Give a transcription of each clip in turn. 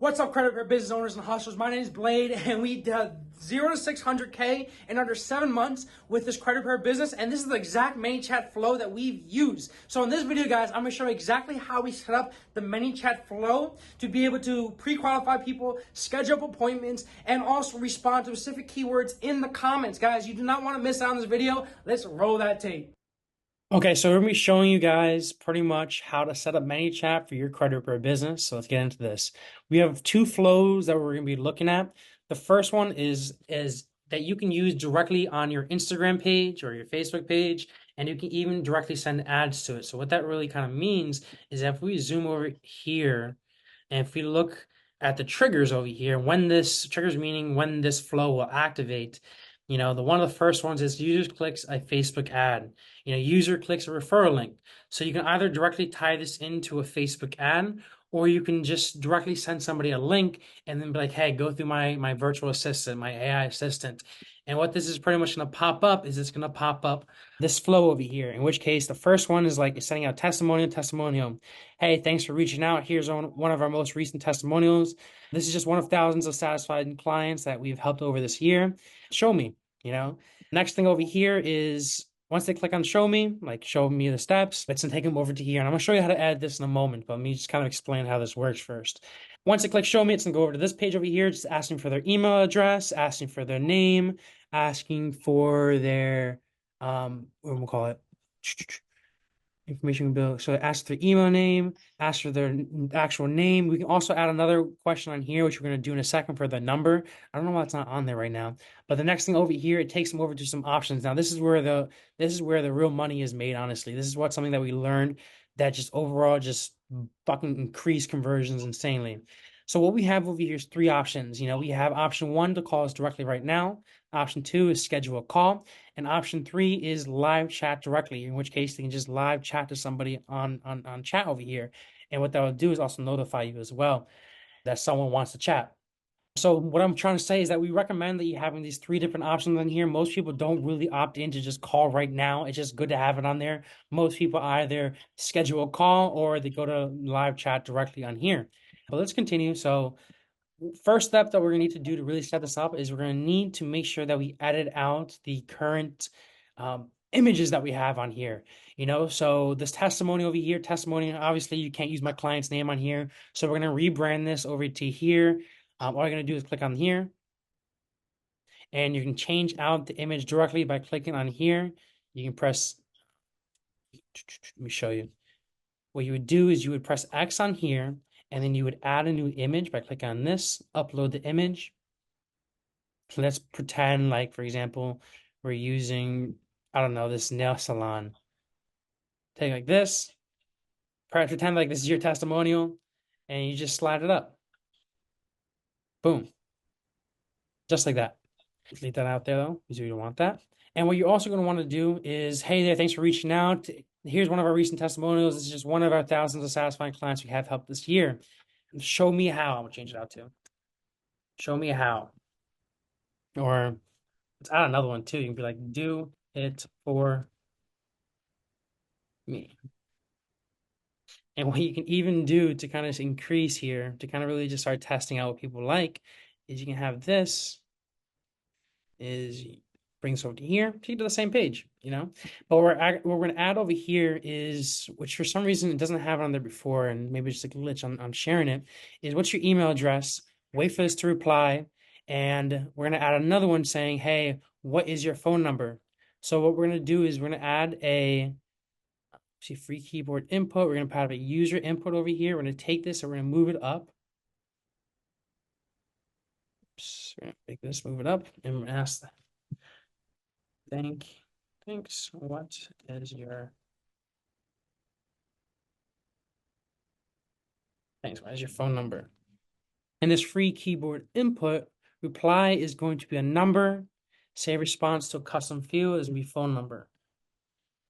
What's up, credit repair business owners and hustlers? My name is Blade, and we did 0 to 600K in under 7 months with this credit repair business. And this is the exact ManyChat flow that we've used. So in this video, guys, I'm gonna show you exactly how we set up the ManyChat flow to be able to pre-qualify people, schedule up appointments, and also respond to specific keywords in the comments. Guys, you do not want to miss out on this video. Let's roll that tape. Okay, so we're going to be showing you guys pretty much how to set up ManyChat for your credit repair business. So let's get into this. We have two flows that we're going to be looking at. The first one is that you can use directly on your Instagram page or your Facebook page, and you can even directly send ads to it. So what that really kind of means is that if we zoom over here, and if we look at the triggers over here, when this triggers, meaning when this flow will activate, the one of the first ones is user clicks a Facebook ad. User clicks a referral link. So you can either directly tie this into a Facebook ad, or you can just directly send somebody a link and then be like, hey, go through my virtual assistant, my AI assistant. And what this is pretty much going to pop up is it's going to pop up this flow over here, in which case the first one is like sending out testimonial. Hey, thanks for reaching out. Here's one of our most recent testimonials. This is just one of thousands of satisfied clients that we've helped over this year. Show me, Next thing over here is once they click on show me, like show me the steps, it's gonna take them over to here. And I'm gonna show you how to add this in a moment, but let me just kind of explain how this works first. Once they click show me, it's gonna go over to this page over here, just asking for their email address, asking for their name, asking for their, what we'll call it, information bill. So ask their email name, ask for their actual name. We can also add another question on here, which we're going to do in a second for the number. I don't know why it's not on there right now. But the next thing over here, it takes them over to some options. Now, this is where the real money is made, honestly. This is something that we learned that just overall just fucking increase conversions insanely. So what we have over here is three options. We have option 1 to call us directly right now. Option 2 is schedule a call. And option 3 is live chat directly, in which case they can just live chat to somebody on chat over here. And what that will do is also notify you as well that someone wants to chat. So what I'm trying to say is that we recommend that you having these 3 different options on here. Most people don't really opt in to just call right now. It's just good to have it on there. Most people either schedule a call or they go to live chat directly on here. But let's continue. So first step that we're going to need to do to really set this up is we're going to need to make sure that we edit out the current images that we have on here. So this testimony over here, obviously you can't use my client's name on here. So we're going to rebrand this over to here. All you're going to do is click on here. And you can change out the image directly by clicking on here. You can press, let me show you. What you would do is you would press X on here, and then you would add a new image by clicking on this, upload the image. So let's pretend like, for example, we're using, I don't know, this nail salon. Take like this, pretend like this is your testimonial, and you just slide it up. Boom. Just like that. Leave that out there though, because you don't want that. And what you're also going to want to do is, hey there, thanks for reaching out. Here's one of our recent testimonials. This is just one of our thousands of satisfying clients we have helped this year. Show me how. I'm going to change it out to show me how. Or let's add another one too. You can be like, do it for me. And what you can even do to kind of increase here, to kind of really just start testing out what people like, is you can have this, is bring this over to here, take it to the same page, But what we're going to add over here is, which for some reason it doesn't have it on there before, and maybe just a glitch on sharing it, is what's your email address? Wait for this to reply, and we're going to add another one saying, hey, what is your phone number? So what we're going to do is we're going to add a free keyboard input. We're going to add a user input over here. We're going to take this and we're going to move it up. Oops, we're going to make this, move it up, and we're going to ask that. Thanks. What is your phone number? And this free keyboard input reply is going to be a number. Say response to a custom field is going to be phone number.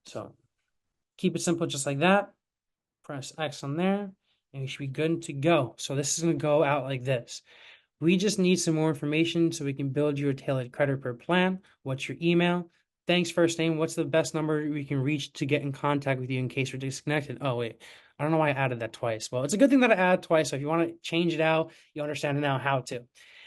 So keep it simple just like that. Press X on there, and we should be good to go. So this is going to go out like this. We just need some more information so we can build you a tailored credit repair plan. What's your email? Thanks, first name. What's the best number we can reach to get in contact with you in case we're disconnected? Oh, wait. I don't know why I added that twice. Well, it's a good thing that I added twice. So if you want to change it out, you understand now how to.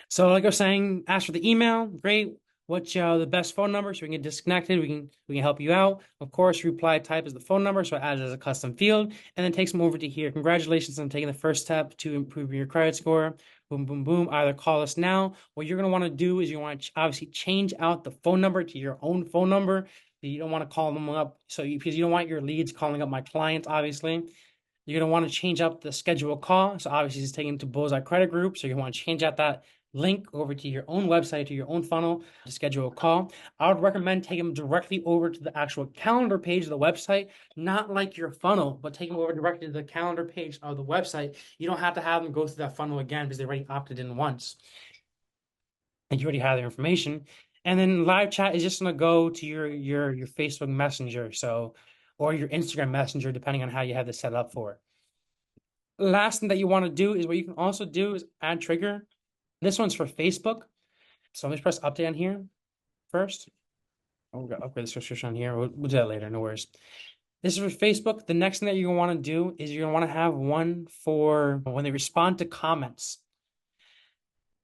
So like I was saying, ask for the email. Great. What's the best phone number so we can get disconnected? We can help you out. Of course, reply type is the phone number, so add it as a custom field, and then takes them over to here. Congratulations on taking the first step to improving your credit score. Boom, boom, boom. Either call us now. What you're gonna want to do is you want to obviously change out the phone number to your own phone number. You don't want to call them up, because you don't want your leads calling up my client, obviously. You're going to want to change up the schedule call. So obviously it's taken to Bullseye Credit Group. So you want to change out that link over to your own website, to your own funnel to schedule a call. I would recommend taking them directly over to the actual calendar page of the website, not like your funnel, but take them over directly to the calendar page of the website. You don't have to have them go through that funnel again because they already opted in once and you already have their information. And then live chat is just gonna go to your Facebook Messenger, so or your Instagram Messenger, depending on how you have this set up for. Last thing that you want to do is what you can also do is add trigger. This one's for Facebook. So let me press update on here first. Oh, we got to upgrade the subscription on here. We'll do that later, no worries. This is for Facebook. The next thing that you're gonna want to do is you're gonna want to have one for when they respond to comments.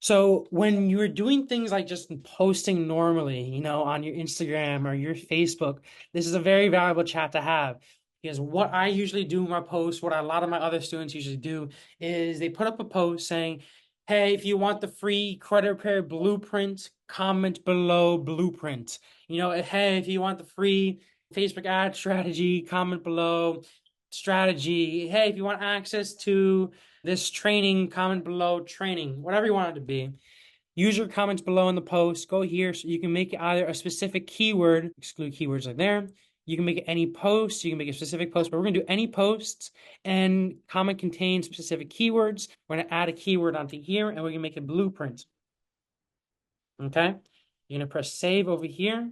So when you're doing things like just posting normally, on your Instagram or your Facebook, this is a very valuable chat to have. Because what I usually do in my posts, what a lot of my other students usually do, is they put up a post saying, hey, if you want the free credit repair blueprint, comment below blueprint. Hey, if you want the free Facebook ad strategy, comment below strategy. Hey, if you want access to this training, comment below training, whatever you want it to be. Use your comments below in the post. Go here so you can make it either a specific keyword, exclude keywords like there. You can make it any post, you can make a specific post, but we're gonna do any posts and comment contains specific keywords. We're gonna add a keyword onto here and we're gonna make a blueprint. Okay? You're gonna press save over here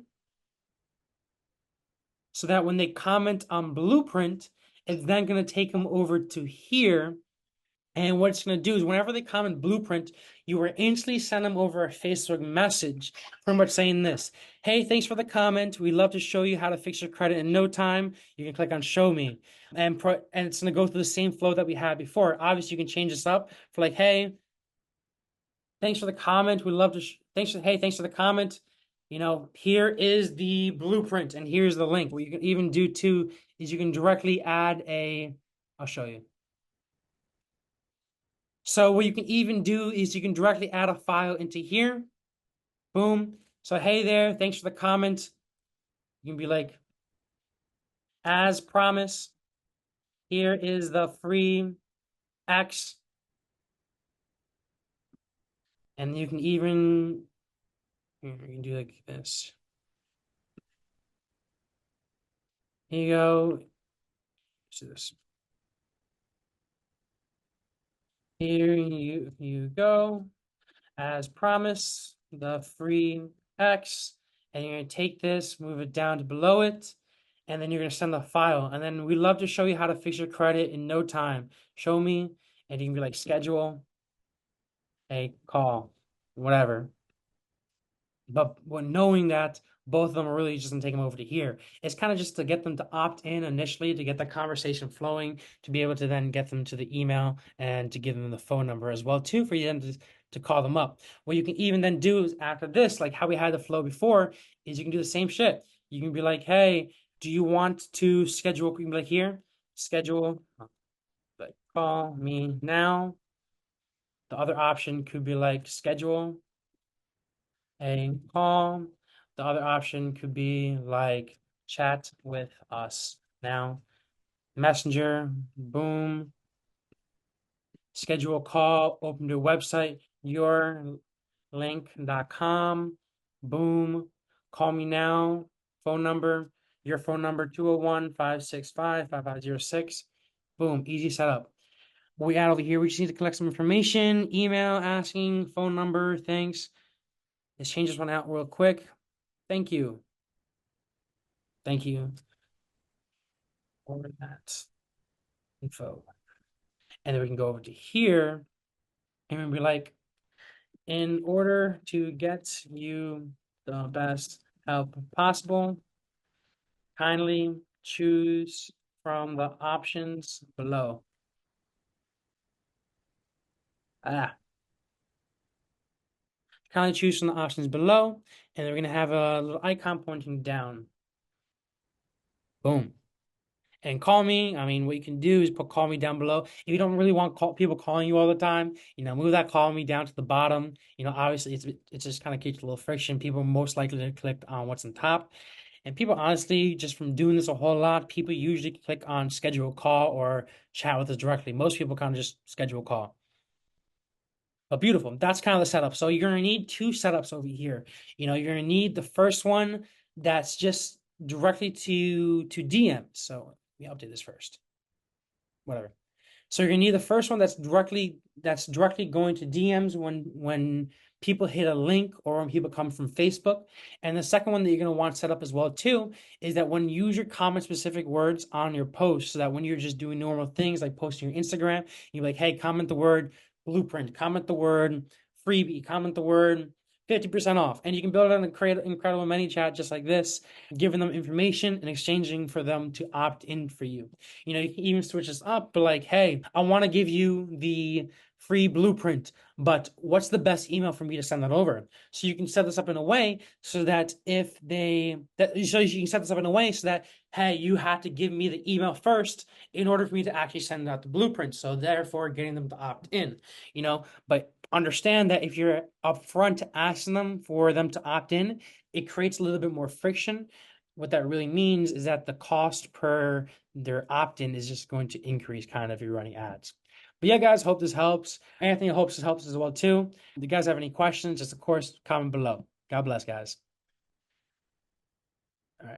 so that when they comment on blueprint, it's then gonna take them over to here. And what it's going to do is whenever they comment blueprint, you will instantly send them over a Facebook message pretty much saying this. Hey, thanks for the comment. We'd love to show you how to fix your credit in no time. You can click on show me. And it's going to go through the same flow that we had before. Obviously, you can change this up for like, hey, thanks for the comment. We'd love to, thanks for the comment. Here is the blueprint and here's the link. What you can even do too is you can directly add I'll show you. So what you can even do is you can directly add a file into here. Boom. So hey there, thanks for the comment. You can be like, as promised, here is the free X. And you can even, you can do like this. Here you go. Let's do this. Here you go. As promised, the free X. And you're going to take this, move it down to below it, and then you're going to send the file. And then we'd love to show you how to fix your credit in no time. Show me, and you can be like, schedule a call, whatever. But knowing that both of them are really just gonna take them over to here, it's kind of just to get them to opt in initially to get the conversation flowing, to be able to then get them to the email and to give them the phone number as well too for you then to call them up. What you can even then do is after this, like how we had the flow before, is you can do the same shit. You can be like, hey, do you want to schedule? You can be like here, schedule, like call me now. The other option could be like schedule a call. The other option could be like chat with us now. Messenger, boom. Schedule a call, open to a website, yourlink.com, boom. Call me now, phone number, your phone number 201-565-5506. Boom, easy setup. What we add over here, we just need to collect some information, email, asking, phone number, thanks. Let's change this one out real quick. Thank you. Thank you for that info. And then we can go over to here and we'll be like, in order to get you the best help possible, kindly choose from the options below. Kindly choose from the options below, and we're going to have a little icon pointing down. Boom. And call me. I mean, what you can do is put call me down below. If you don't really want people calling you all the time, move that call me down to the bottom. Obviously it's just kind of keeps a little friction. People are most likely to click on what's on top. And people honestly, just from doing this a whole lot, people usually click on schedule a call or chat with us directly. Most people kind of just schedule a call. But beautiful. That's kind of the setup. So you're gonna need two setups over here. You're gonna need the first one that's just directly to DM. So let me update this first. Whatever. So you're gonna need the first one that's directly going to DMs when people hit a link or when people come from Facebook. And the second one that you're gonna want set up as well too is that when you use your comment specific words on your post, so that when you're just doing normal things like posting your Instagram, you're like, hey, comment the word blueprint, comment the word freebie, comment the word 50% off. And you can build out and create an incredible ManyChat just like this, giving them information and exchanging for them to opt in for you. You can even switch this up, but like, hey, I want to give you the free blueprint, but what's the best email for me to send that over? So you can set this up in a way so that you can set this up in a way so that, hey, you have to give me the email first in order for me to actually send out the blueprint. So therefore getting them to opt in, but understand that if you're upfront asking them for them to opt in, it creates a little bit more friction. What that really means is that the cost per their opt-in is just going to increase kind of if you're running ads. But yeah, guys, hope this helps. Anthony hopes this helps as well too. If you guys have any questions, just of course comment below. God bless, guys.